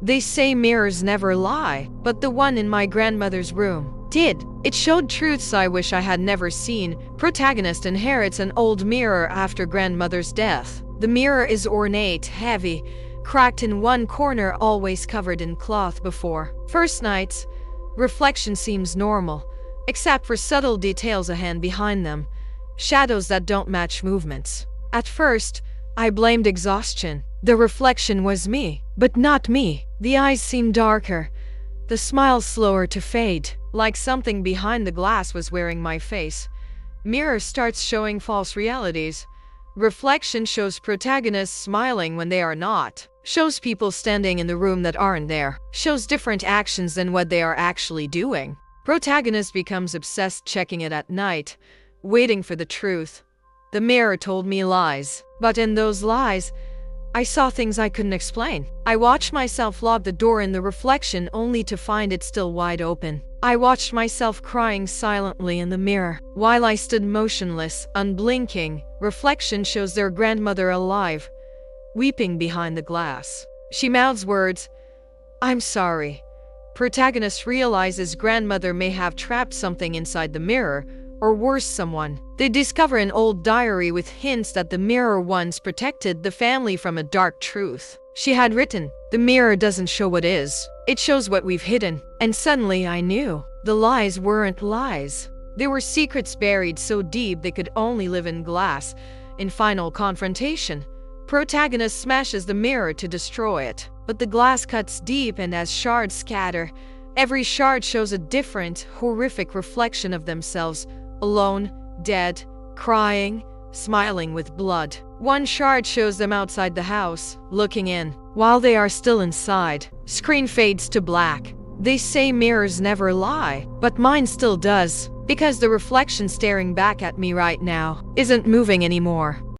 They say mirrors never lie, but the one in my grandmother's room did. It showed truths I wish I had never seen. Protagonist inherits an old mirror after grandmother's death. The mirror is ornate, heavy, cracked in one corner, always covered in cloth before. First nights, reflection seems normal, except for subtle details a hand behind them, shadows that don't match movements. At first, I blamed exhaustion. The reflection was me, but not me. The eyes seemed darker, the smile slower to fade, like something behind the glass was wearing my face. Mirror starts showing false realities. Reflection shows protagonists smiling when they are not, shows people standing in the room that aren't there, shows different actions than what they are actually doing. Protagonist becomes obsessed checking it at night, waiting for the truth. The mirror told me lies, but in those lies, I saw things I couldn't explain. I watched myself lock the door in the reflection only to find it still wide open. I watched myself crying silently in the mirror. While I stood motionless, unblinking, reflection shows their grandmother alive, weeping behind the glass. She mouths words, "I'm sorry." Protagonist realizes grandmother may have trapped something inside the mirror, or worse, someone. They discover an old diary with hints that the mirror once protected the family from a dark truth. She had written, "The mirror doesn't show what is, it shows what we've hidden." And suddenly I knew. The lies weren't lies. They were secrets buried so deep they could only live in glass. In final confrontation, protagonist smashes the mirror to destroy it. But the glass cuts deep, and as shards scatter, every shard shows a different, horrific reflection of themselves. Alone, dead, crying, smiling with blood. One shard shows them outside the house, looking in. While they are still inside, screen fades to black. They say mirrors never lie, but mine still does, because the reflection staring back at me right now isn't moving anymore.